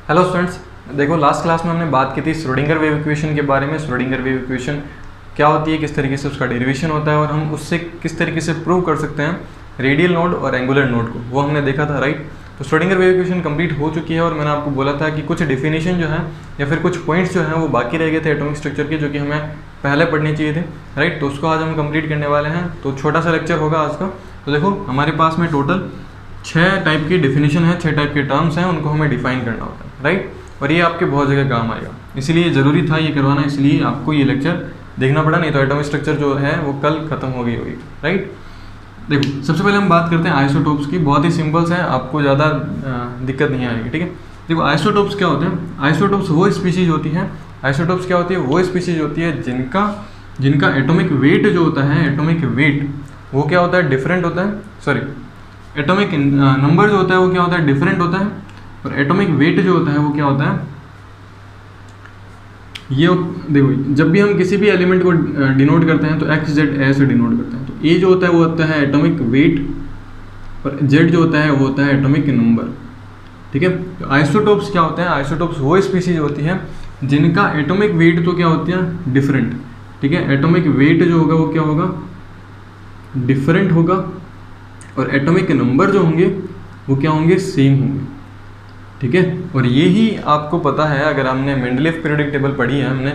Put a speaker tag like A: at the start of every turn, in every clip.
A: Hello students, देखो last class में हमने बात की थी श्रोडिंगर वेव इक्वेशन के बारे में। श्रोडिंगर वेव इक्वेशन क्या होती है, किस तरीके से उसका डेरिवेशन होता है और हम उससे किस तरीके से प्रूव कर सकते हैं रेडियल नोड और एंगुलर नोड को, वो हमने देखा था, राइट। तो श्रोडिंगर वेव इक्वेशन कंप्लीट हो चुकी है और मैंने आपको बोला था कि कुछ डेफिनेशन जो है या फिर कुछ पॉइंट्स जो हैं वो बाकी रह गए थे एटॉमिक स्ट्रक्चर के, जो कि हमें पहले पढ़ने चाहिए थे, राइट। तो उसको आज हम कंप्लीट करने वाले हैं। तो छोटा सा लेक्चर होगा आज का। तो देखो हमारे पास में टोटल 6 टाइप की डेफिनेशन है, 6 टाइप के टर्म्स हैं, उनको हमें डिफाइन करना होता है, राइट। और ये आपके बहुत जगह काम आएगा, इसलिए ज़रूरी था ये करवाना, इसलिए आपको ये लेक्चर देखना पड़ा, नहीं तो एटॉमिक स्ट्रक्चर जो है वो कल खत्म हो गई होगी, राइट। देखो सबसे पहले हम बात करते हैं आइसोटोप्स की। बहुत ही सिंपल्स है, आपको ज़्यादा दिक्कत नहीं आएगी, ठीक है। देखो आइसोटोप्स क्या होते हैं। आइसोटोप्स वो स्पीशीज होती हैं, आइसोटोप्स क्या होती है, वो स्पीशीज होती है जिनका एटॉमिक वेट जो होता है, एटॉमिक वेट वो क्या होता है, डिफरेंट होता है। सॉरी, एटॉमिक नंबर जो होता है वो क्या होता है, डिफरेंट होता है। और एटॉमिक वेट जो होता है वो क्या होता है, ये देखो जब भी हम किसी भी एलिमेंट को डिनोट करते हैं तो एक्स जेड ए से डिनोट करते हैं। तो ए जो होता है वो होता है एटॉमिक वेट और जेड जो होता है वो होता है एटॉमिक नंबर, ठीक है। तो आइसोटोप्स क्या होते हैं, आइसोटोप्स वो स्पीशीज होती हैं जिनका एटॉमिक वेट तो क्या होती है, डिफरेंट, ठीक है। एटॉमिक वेट जो होगा वो क्या होगा, डिफरेंट होगा। और एटॉमिक नंबर जो होंगे वो क्या होंगे, सेम होंगे, ठीक है। और ये ही आपको पता है, अगर हमने मेंडलीफ पीरियोडिक टेबल पढ़ी है हमने,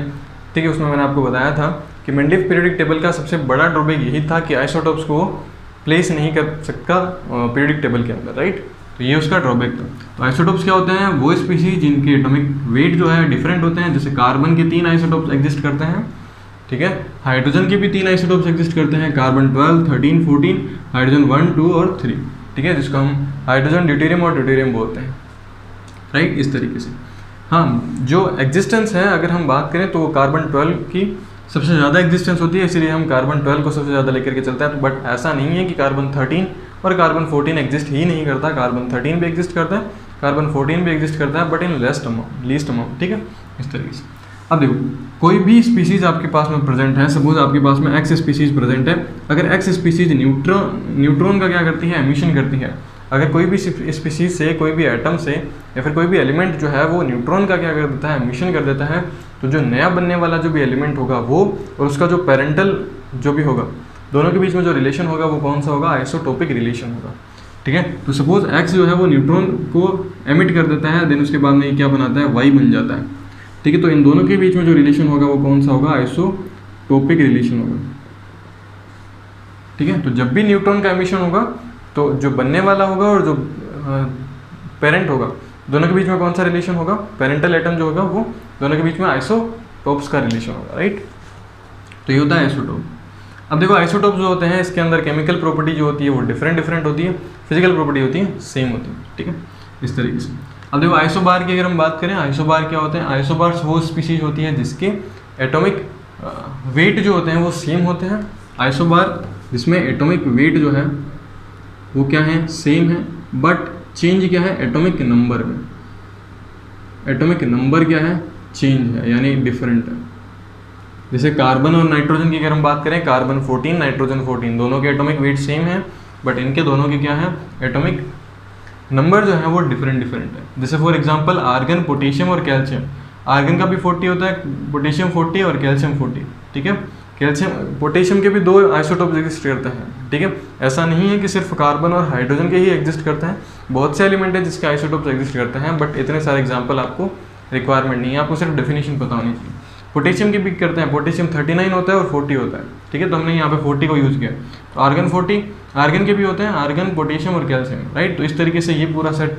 A: ठीक है, उसमें मैंने आपको बताया था कि मेंडलीफ पीरियोडिक टेबल का सबसे बड़ा ड्रॉबैक यही था कि आइसोटोप्स को प्लेस नहीं कर सकता पीरियोडिक टेबल के अंदर, राइट। तो ये उसका ड्रॉबैक था। तो आइसोटोप्स क्या होते हैं, वो स्पीशीज जिनके एटॉमिक वेट जो है डिफरेंट होते हैं। जैसे कार्बन के 3 आइसोटोप्स एग्जिस्ट करते हैं, ठीक है। हाइड्रोजन के भी 3 आइसोटोप्स एग्जिस्ट करते हैं, कार्बन 12, 13, 14, हाइड्रोजन 1, 2 और 3, ठीक है, जिसको हम हाइड्रोजन ड्यूटेरियम और ड्यूटेरियम बोलते हैं, राइट, इस तरीके से। हाँ, जो एग्जिस्टेंस है अगर हम बात करें तो कार्बन 12 की सबसे ज़्यादा एग्जिस्टेंस होती है, इसलिए हम कार्बन 12 को सबसे ज़्यादा लेकर के चलते हैं। तो बट ऐसा नहीं है कि कार्बन 13 और कार्बन 14 एग्जिस्ट ही नहीं करता, कार्बन 13 भी एग्जिस्ट करता है, कार्बन 14 भी एग्जिस्ट करता है, बट इन लीस्ट अमाउंट, ठीक है, इस तरीके से। अब देखो कोई भी स्पीसीज आपके पास में प्रेजेंट है, सपोज आपके पास में एक्स स्पीसीज प्रेजेंट है। अगर एक्स स्पीसीज न्यूट्रॉन का क्या करती है, एमिशन करती है। अगर कोई भी स्पीसीज से, कोई भी एटम से या फिर कोई भी एलिमेंट जो है वो न्यूट्रॉन का क्या कर देता है, एमिशन कर देता है, तो जो नया बनने वाला जो भी एलिमेंट होगा वो और उसका जो पेरेंटल जो भी होगा, दोनों के बीच में जो रिलेशन होगा वो कौन सा होगा, आइसोटोपिक रिलेशन होगा, ठीक है। तो सपोज एक्स जो है वो न्यूट्रॉन को एमिट कर देता है, देन उसके बाद में क्या बनाता है, वाई बन जाता है, ठीक है। तो इन दोनों के बीच में जो रिलेशन होगा वो कौन सा होगा, आइसोटोपिक रिलेशन होगा, ठीक है। तो जब भी न्यूट्रॉन का एमिशन होगा तो जो बनने वाला होगा और जो पेरेंट होगा, दोनों के बीच में कौन सा रिलेशन होगा, पेरेंटल एटम जो होगा वो दोनों के बीच में आइसोटोप्स का रिलेशन होगा, राइट। तो ये होता है आइसोटोप। अब देखो आइसोटोप जो होते हैं इसके अंदर केमिकल प्रॉपर्टी जो होती है वो डिफरेंट होती है, फिजिकल प्रॉपर्टी होती है सेम होती है, ठीक है, इस तरीके से। अब देखो आइसोबार की अगर हम बात करें, आइसोबार क्या होते हैं, आइसोबार्स वो स्पीशीज होती है जिसके एटॉमिक वेट जो होते हैं वो सेम होते हैं। आइसोबार जिसमें एटॉमिक वेट जो है वो क्या है, सेम है, बट चेंज क्या है, एटॉमिक नंबर में। एटॉमिक नंबर क्या है, चेंज है, यानी डिफरेंट है। जैसे कार्बन और नाइट्रोजन की अगर हम बात करें, कार्बन 14, नाइट्रोजन 14, दोनों के एटॉमिक वेट सेम है, बट इनके दोनों के क्या है, एटॉमिक नंबर जो है वो डिफरेंट है। जैसे फॉर एग्जांपल आर्गन, पोटेशियम और कैल्शियम। आर्गन का भी 40 होता है, पोटेशियम 40 और कैल्शियम 40, ठीक है। कैल्शियम, पोटेशियम के भी 2 आइसोटोप्स एग्जिस्ट करते हैं, ठीक है। ऐसा नहीं है कि सिर्फ कार्बन और हाइड्रोजन के ही एग्जिस्ट करते हैं, बहुत से एलिमेंट है जिसके आइसोटोप्स एग्जिस्ट करते हैं, बट इतने सारे एग्जाम्पल आपको रिक्वायरमेंट नहीं है, आपको सिर्फ डेफिनेशन पता होनी चाहिए। पोटेशियम की भी करते हैं, पोटेशियम 39 होता है और 40 होता है, ठीक है। तो हमने यहाँ पे 40 को यूज़ किया। तो आर्गन 40, आर्गन के भी होते हैं, आर्गन, पोटेशियम और कैल्शियम, राइट। तो इस तरीके से ये पूरा सेट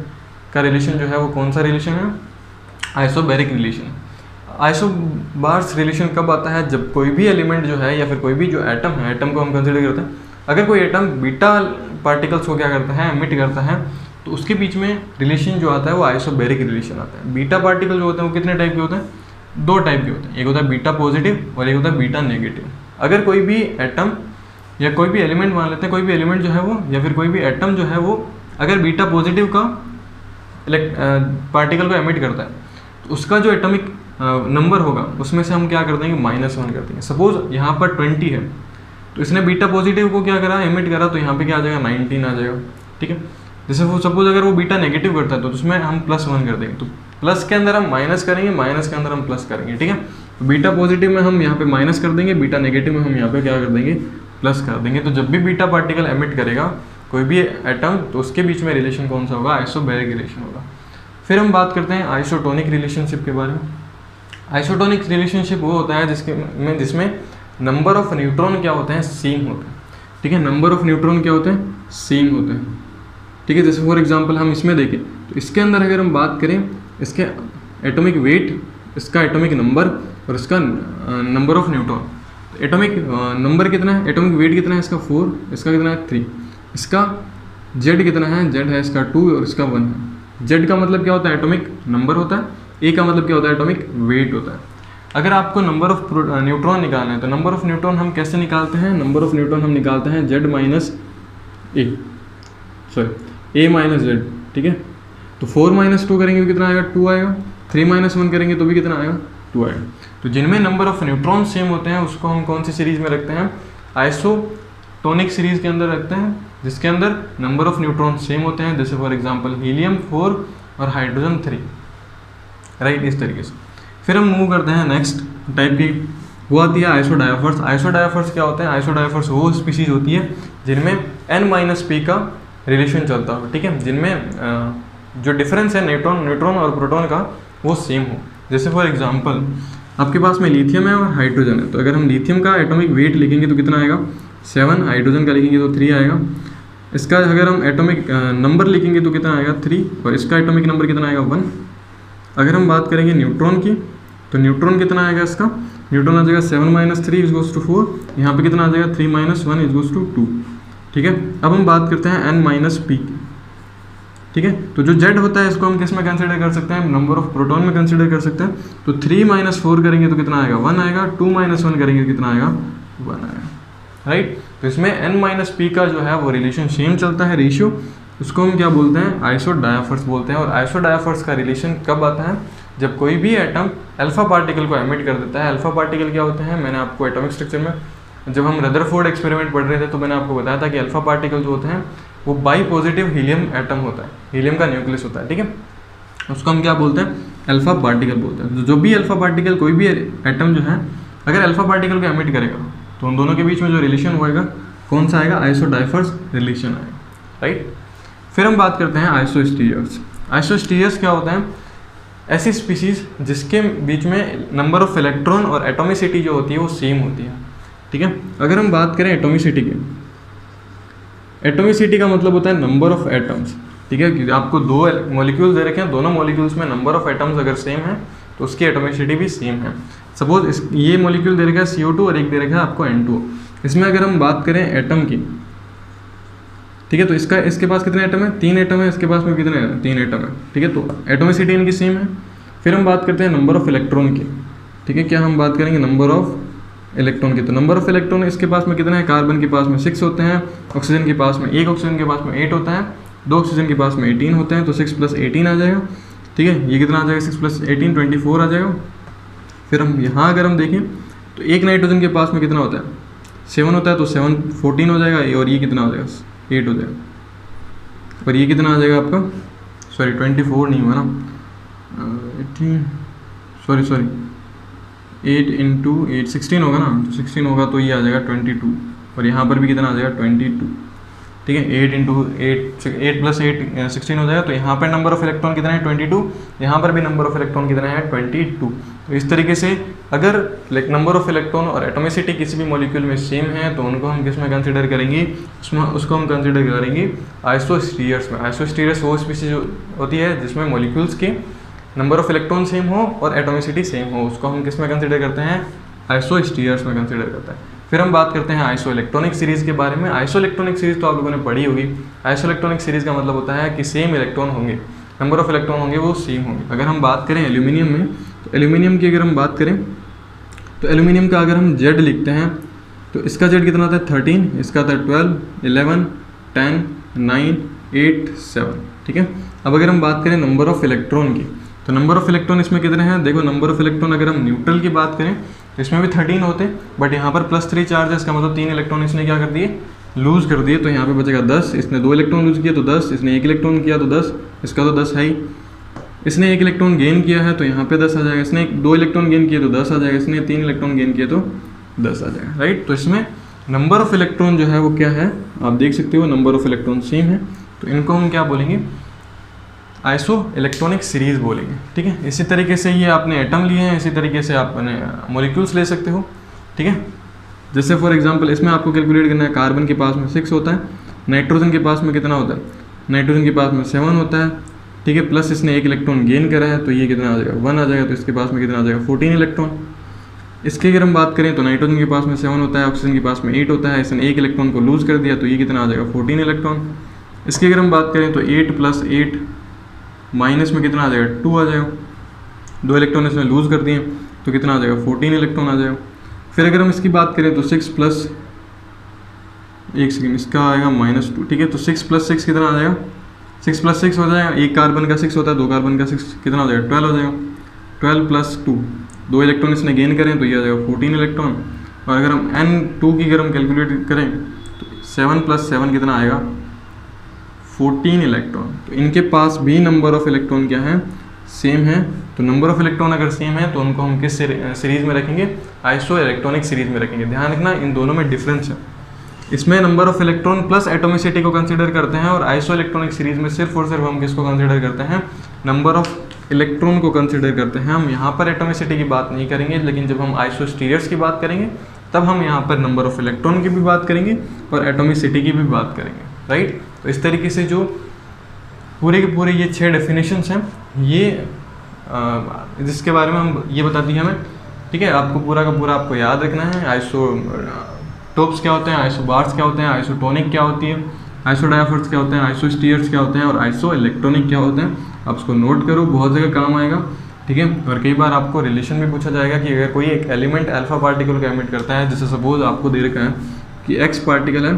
A: का रिलेशन जो है वो कौन सा रिलेशन है, आइसोबैरिक रिलेशन। आइसोबार्स रिलेशन कब आता है, जब कोई भी एलिमेंट जो है या फिर कोई भी जो एटम है, एटम को हम कंसिडर करते हैं, अगर कोई एटम बीटा पार्टिकल्स को क्या करता है, एमिट करता है, तो उसके बीच में रिलेशन जो आता है वो आइसोबैरिक रिलेशन आता है। बीटा पार्टिकल जो होते हैं वो कितने टाइप के होते हैं, 2 टाइप के होते हैं, एक होता है बीटा पॉजिटिव और एक होता है बीटा नेगेटिव। अगर कोई भी एटम या कोई भी एलिमेंट मान लेते हैं, कोई भी एलिमेंट जो है वो या फिर कोई भी एटम जो है वो अगर बीटा पॉजिटिव का पार्टिकल को एमिट करता है, तो उसका जो एटॉमिक नंबर होगा उसमें से हम क्या कर देंगे, -1 कर देंगे। सपोज यहाँ पर 20 है, तो इसने बीटा पॉजिटिव को क्या करा, एमिट करा, तो यहाँ पे क्या आ जाएगा, 19 आ जाएगा, ठीक है। जैसे वो सपोज अगर वो बीटा नेगेटिव करता है तो उसमें हम +1 कर देंगे, तो प्लस के अंदर हम माइनस करेंगे, माइनस के अंदर हम प्लस करेंगे, ठीक है। तो बीटा पॉजिटिव में हम यहाँ पे माइनस कर देंगे, बीटा नेगेटिव में हम यहाँ पे क्या कर देंगे, प्लस कर देंगे। तो जब भी बीटा पार्टिकल एमिट करेगा कोई भी एटम, तो उसके बीच में रिलेशन कौन सा होगा, आइसोबैरिक रिलेशन होगा। फिर हम बात करते हैं आइसोटोनिक रिलेशनशिप के बारे में। आइसोटोनिक रिलेशनशिप वो होता है जिसमें नंबर ऑफ न्यूट्रॉन क्या होते हैं, सेम होते हैं, ठीक है। नंबर ऑफ न्यूट्रॉन क्या होते हैं, सेम होते हैं, ठीक है। जैसे फॉर एग्जांपल हम इसमें देखें तो इसके अंदर अगर हम बात करें, इसके एटॉमिक वेट, इसका एटॉमिक नंबर और इसका नंबर ऑफ न्यूट्रॉन, तो एटॉमिक नंबर कितना है, एटॉमिक वेट कितना है इसका 4, इसका कितना है 3, इसका जेड कितना है, जेड है इसका 2 और इसका 1 है। जेड का मतलब क्या होता है, एटॉमिक नंबर होता है, ए का मतलब क्या होता है, एटॉमिक वेट होता है। अगर आपको नंबर ऑफ न्यूट्रॉन निकालना है तो नंबर ऑफ न्यूट्रॉन हम कैसे निकालते हैं, नंबर ऑफ न्यूट्रॉन हम निकालते हैं जेड माइनस ए माइनस जेड, ठीक है। तो 4 माइनस 2 करेंगे तो कितना आएगा, 2 आएगा। 3 माइनस 1 करेंगे तो भी कितना आएगा, 2 आएगा। तो जिनमें नंबर ऑफ न्यूट्रॉन सेम होते हैं उसको हम कौन सी सीरीज में रखते हैं, आइसोटोनिक सीरीज के अंदर रखते हैं, जिसके अंदर नंबर ऑफ न्यूट्रॉन सेम होते हैं। जैसे फॉर एग्जांपल हीलियम 4 और हाइड्रोजन 3, राइट, इस तरीके से। फिर हम मूव करते हैं नेक्स्ट टाइप की, वो आती है आइसोडायफर्स। आइसोडायफर्स क्या होते हैं, आइसोडायफर्स वो स्पीशीज होती है जिनमें n-p का रिलेशन चलता हो, ठीक है, जिनमें जो डिफरेंस है न्यूट्रॉन और प्रोटॉन का वो सेम हो। जैसे फॉर एग्जांपल आपके पास में लिथियम है और हाइड्रोजन है, तो अगर हम लिथियम का एटॉमिक वेट लिखेंगे तो कितना आएगा, 7, हाइड्रोजन का लिखेंगे तो 3 आएगा। इसका अगर हम एटॉमिक नंबर लिखेंगे तो कितना आएगा 3, और इसका एटॉमिक नंबर कितना आएगा 1। अगर हम बात करेंगे न्यूट्रॉन की, तो न्यूट्रॉन कितना आएगा इसका, न्यूट्रॉन आ जाएगा 7 माइनस 3 इज 4, यहाँ पे कितना आ जाएगा 3 माइनस 1 इज 2, ठीक है। अब हम बात करते हैं n माइनस पी, ठीक है। तो जो जेड होता है इसको हम किस में कंसिडर कर सकते हैं, नंबर ऑफ प्रोटॉन में कंसिडर कर सकते हैं। तो 3 माइनस 4 करेंगे तो कितना आएगा, 1 आएगा। 2 माइनस 1 करेंगे तो कितना आएगा, 1 आएगा, राइट। तो इसमें n माइनस पी का जो है वो रिलेशन सेम चलता है, रेशियो, उसको हम क्या बोलते हैं, आइसोडायफर्स बोलते हैं। और आइसोडायफर्स का रिलेशन कब आता है, जब कोई भी एटम अल्फा पार्टिकल को एमिट कर देता है। अल्फा पार्टिकल क्या होते हैं, मैंने आपको एटॉमिक स्ट्रक्चर में जब हम रदरफोर्ड एक्सपेरिमेंट पढ़ रहे थे तो मैंने आपको बताया था कि अल्फा पार्टिकल जो होते हैं वो बाई पॉजिटिव हीलियम एटम होता है, हीलियम का न्यूक्लियस होता है, ठीक है। उसको हम क्या बोलते हैं, अल्फा पार्टिकल बोलते हैं। जो भी अल्फा पार्टिकल, कोई भी एटम जो है अगर अल्फा पार्टिकल को एमिट करेगा तो उन दोनों के बीच में जो रिलेशन होएगा कौन सा आएगा, आइसोडायफर्स रिलेशन आएगा, राइट। फिर हम बात करते हैं आइसोस्टीरियर्स। आइसोस्टीरियर्स क्या होता है, ऐसी स्पीशीज जिसके बीच में नंबर ऑफ इलेक्ट्रॉन और एटॉमिसिटी जो होती है वो सेम होती है, ठीक है। अगर हम बात करें एटॉमिसिटी की, एटॉमिसिटी का मतलब होता है नंबर ऑफ एटम्स, ठीक है। कि आपको 2 मॉलिक्यूल्स दे रखे हैं, दोनों मॉलिक्यूल्स में नंबर ऑफ एटम्स अगर सेम है तो उसकी एटॉमिसिटी भी सेम है। सपोज ये मॉलिक्यूल दे रखा है CO2 और एक दे रखा है आपको N2। इसमें अगर हम बात करें एटम की, ठीक है, तो इसके पास कितने एटम है, 3 एटम है, इसके पास में कितने 3 एटम है, ठीक है। तो एटॉमिसिटी इनकी सेम है। फिर हम बात करते हैं नंबर ऑफ इलेक्ट्रॉन की, ठीक है। क्या हम बात करेंगे नंबर ऑफ इलेक्ट्रॉन की, तो नंबर ऑफ इलेक्ट्रॉन इसके पास में कितना है, कार्बन के पास में 6 होते हैं, ऑक्सीजन के पास में 1 ऑक्सीजन के पास में 8 होता है, 2 ऑक्सीजन के पास में 18 होते हैं, तो 6 + 18 आ जाएगा, ठीक है। ये कितना आ जाएगा, 6 + 18 24 आ जाएगा। फिर हम यहाँ अगर हम देखें तो एक नाइट्रोजन के पास में कितना होता है, 7 होता है, तो 7 14 हो जाएगा, और ये कितना हो जाएगा, 8 हो जाएगा। और ये कितना आ जाएगा आपका, सॉरी 24 नहीं हुआ ना, 18 8 × 8 16 होगा ना, तो 16 होगा तो ये आ जाएगा 22, और यहाँ पर भी कितना आ जाएगा 22, ठीक है। 8 × 8 + 8 16 हो जाएगा। तो यहाँ पर नंबर ऑफ इलेक्ट्रॉन कितना है 22, यहाँ पर भी नंबर ऑफ इलेक्ट्रॉन कितना है 22। तो इस तरीके से अगर नंबर ऑफ इलेक्ट्रॉन और एटॉमिसिटी किसी भी मॉलिक्यूल में सेम है तो उनको हम किस में कंसिडर करेंगे, उसको हम कंसिडर करेंगे आइसोस्टीरियर्स में। आइसोस्टीरियर्स वो स्पीशीज होती है जिसमें मॉलिक्यूल्स के नंबर ऑफ इलेक्ट्रॉन सेम हो और एटॉमिसिटी सेम हो, उसको हम किस में कंसिडर करते हैं, आइसोस्टीरियर्स में कंसिडर करते हैं। फिर हम बात करते हैं आइसो इलेक्ट्रॉनिक सीरीज़ के बारे में। आइसो इलेक्ट्रॉनिक सीरीज़ तो आप लोगों ने पढ़ी होगी। आइसो इलेक्ट्रॉनिक सीरीज़ का मतलब होता है कि सेम इलेक्ट्रॉन होंगे, नंबर ऑफ इलेक्ट्रॉन होंगे वो सेम होंगे। अगर हम बात करें एल्यूमिनियम में, तो एल्यूमिनियम की अगर हम बात करें तो एल्यूमिनियम का अगर हम जेड लिखते हैं तो इसका जेड कितना आता है 13, इसका आता है 12, 11, 10, 9, 8, 7, ठीक है। अब अगर हम बात करें नंबर ऑफ इलेक्ट्रॉन की, तो नंबर ऑफ इलेक्ट्रॉन इसमें कितने हैं, देखो नंबर ऑफ इलेक्ट्रॉन अगर हम न्यूट्रल की बात करें तो इसमें भी 13 होते, बट यहाँ पर +3 चार्ज है, इसका मतलब 3 इलेक्ट्रॉन इसने क्या कर दिए, लूज़ कर दिए, तो यहाँ पे बचेगा 10। इसने 2 इलेक्ट्रॉन लूज़ किया तो 10, इसने 1 इलेक्ट्रॉन किया तो 10, इसका तो 10 है ही, इसने 1 इलेक्ट्रॉन गेन किया है तो यहाँ पे 10 आ जाएगा, इसने 2 इलेक्ट्रॉन गेन किए तो 10 आ जाएगा, इसने 3 इलेक्ट्रॉन गेन किए तो 10 आ जाएगा, राइट। तो इसमें नंबर ऑफ इलेक्ट्रॉन जो है वो क्या है, आप देख सकते हो नंबर ऑफ इलेक्ट्रॉन सेम है, तो इनको हम क्या बोलेंगे, आइसो इलेक्ट्रॉनिक सीरीज बोलेंगे, ठीक है। इसी तरीके से ये आपने एटम लिए हैं, इसी तरीके से आपने मॉलिक्यूल्स ले सकते हो, ठीक है। जैसे फॉर एग्जांपल इसमें आपको कैलकुलेट करना है, कार्बन के पास में 6 होता है, नाइट्रोजन के पास में कितना होता है, नाइट्रोजन के पास में 7 होता है, ठीक है, प्लस इसने 1 इलेक्ट्रॉन गेन करा है तो ये कितना आ जाएगा 1 आ जाएगा, तो इसके पास में कितना आ जाएगा 14 इलेक्ट्रॉन। इसकी अगर हम बात करें तो नाइट्रोजन के पास में 7 होता है, ऑक्सीजन के पास में 8 होता है, इसने 1 इलेक्ट्रॉन को लूज़ कर दिया तो ये कितना आ जाएगा 14 इलेक्ट्रॉन। इसकी अगर हम बात करें तो 8 + 8 माइनस में कितना आ जाएगा 2 आ जाएगा, 2 इलेक्ट्रॉन इसने लूज़ कर दिए तो कितना आ जाएगा 14 इलेक्ट्रॉन आ जाएगा। फिर अगर हम इसकी बात करें तो 6 + 1 सेकेंड इसका आएगा -2, ठीक है, तो 6 + 6 कितना आ जाएगा, 6 + 6 हो जाएगा, 1 कार्बन का 6 होता है, 2 कार्बन का 6 कितना हो जाएगा 12 हो जाएगा, 12 + 2 2 इलेक्ट्रॉन इसने गेन करें तो ये आ जाएगा 14 इलेक्ट्रॉन। और अगर हम N2 की अगर हम कैलकुलेट करें तो 7 + 7 कितना आएगा 14 इलेक्ट्रॉन। तो इनके पास भी नंबर ऑफ इलेक्ट्रॉन क्या है, सेम है। तो नंबर ऑफ इलेक्ट्रॉन अगर सेम है तो उनको हम किस सीरीज़ में रखेंगे, आइसो इलेक्ट्रॉनिक सीरीज़ में रखेंगे। ध्यान रखना इन दोनों में डिफरेंस है, इसमें number of electron plus atomicity को कंसीडर करते हैं, और आइसो इलेक्ट्रॉनिक सीरीज में सिर्फ और सिर्फ हम किसको कंसीडर करते हैं, नंबर ऑफ इलेक्ट्रॉन को कंसीडर करते हैं। हम यहाँ पर एटोमिसिटी की बात नहीं करेंगे, लेकिन जब हम आइसोस्टीरियर्स की बात करेंगे तब हम यहाँ पर नंबर ऑफ इलेक्ट्रॉन की भी बात करेंगे और एटोमिसिटी की भी बात करेंगे, राइट। तो इस तरीके से जो पूरे के पूरे ये 6 डेफिनेशंस हैं, ये जिसके बारे में हम ये बता दी हमें, ठीक है। आपको पूरा का पूरा आपको याद रखना है, आइसोटोप्स क्या होते हैं, आइसोबार्स क्या होते हैं, आइसोटोनिक क्या होती है, आइसोडायाफर्स क्या होते हैं, आइसोस्टीयर्स क्या होते हैं और आइसो इलेक्ट्रॉनिक क्या होते हैं। आप उसको नोट करो, बहुत जगह काम आएगा, ठीक है। और कई बार आपको रिलेशन भी पूछा जाएगा कि अगर कोई एक एलिमेंट अल्फा पार्टिकल को एमिट करता है, जैसे सपोज आपको दे रखा है कि एक्स पार्टिकल है,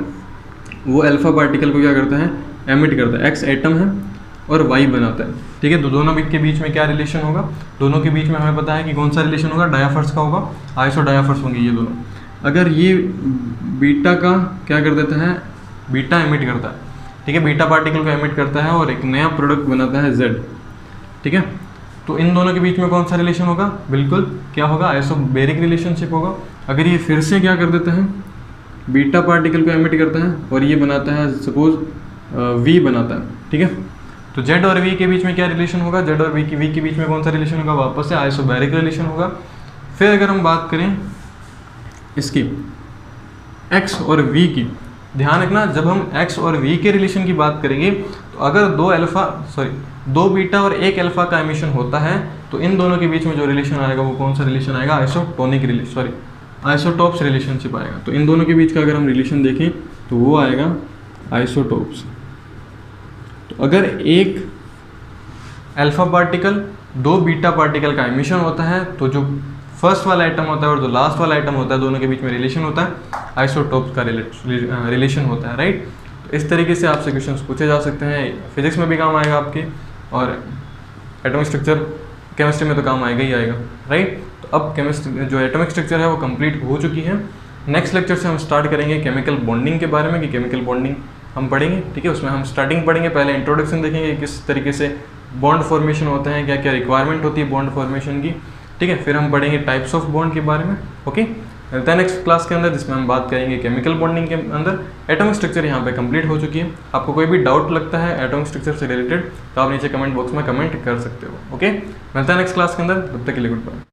A: वो अल्फा पार्टिकल को क्या करता है, एमिट करता है, एक्स एटम है और वाई बनाता है, ठीक है। तो दोनों के बीच में क्या रिलेशन होगा, दोनों के बीच में हमें पता है कि कौन सा रिलेशन होगा, डायाफर्स का होगा, आइसोडायाफर्स होंगे ये दोनों। अगर ये बीटा का क्या कर देता है, बीटा एमिट करता है, ठीक है, बीटा पार्टिकल को एमिट करता है और एक नया प्रोडक्ट बनाता है जेड, ठीक है। तो इन दोनों के बीच में कौन सा रिलेशन होगा, बिल्कुल क्या होगा, आइसोबेरिक रिलेशनशिप होगा। अगर ये फिर से क्या कर देता है, बीटा पार्टिकल को एमिट करता है और ये बनाता है सपोज वी बनाता है, ठीक है। तो जेड और वी के बीच में क्या रिलेशन होगा, जेड और वी के बीच में कौन सा रिलेशन होगा, वापस से आइसोबेरिक रिलेशन होगा। फिर अगर हम बात करें इसकी एक्स और वी की, ध्यान रखना जब हम एक्स और वी के रिलेशन की बात करेंगे तो अगर दो बीटा और 1 अल्फा का एमिशन होता है तो इन दोनों के बीच में जो रिलेशन आएगा वो कौन सा रिलेशन आएगा, आइसोटोप्स रिलेशनशिप आएगा। तो इन दोनों के बीच का अगर हम रिलेशन देखें तो वो आएगा आइसोटोप्स। तो अगर एक अल्फा पार्टिकल 2 बीटा पार्टिकल का एमिशन होता है तो जो फर्स्ट वाला आइटम होता है और जो लास्ट वाला आइटम होता है दोनों के बीच में रिलेशन होता है, आइसोटोप्स का रिलेशन होता है, राइट। तो इस तरीके से आपसे क्वेश्चंस पूछे जा सकते हैं, फिजिक्स में भी काम आएगा आपके, और एटॉमिक स्ट्रक्चर केमिस्ट्री में तो काम आएगा ही आएगा, राइट। तो अब केमिस्ट्री जो एटॉमिक स्ट्रक्चर है वो कंप्लीट हो चुकी है। नेक्स्ट लेक्चर से हम स्टार्ट करेंगे केमिकल बॉन्डिंग के बारे में, कि केमिकल बॉन्डिंग हम पढ़ेंगे, ठीक है। उसमें हम स्टार्टिंग पढ़ेंगे, पहले इंट्रोडक्शन देखेंगे किस तरीके से बॉन्ड फॉर्मेशन होते हैं, क्या क्या रिक्वायरमेंट होती है बॉन्ड फॉर्मेशन की, ठीक है। फिर हम पढ़ेंगे टाइप्स ऑफ बॉन्ड के बारे में, ओके। मिलता है नेक्स्ट क्लास के अंदर, जिसमें हम बात करेंगे केमिकल बॉन्डिंग के अंदर। एटॉमिक स्ट्रक्चर यहाँ पे कंप्लीट हो चुकी है। आपको कोई भी डाउट लगता है एटॉमिक स्ट्रक्चर से रिलेटेड तो आप नीचे कमेंट बॉक्स में कमेंट कर सकते हो, ओके। मिलता है नेक्स्ट क्लास के अंदर, तब तक के लिए गुड बाय।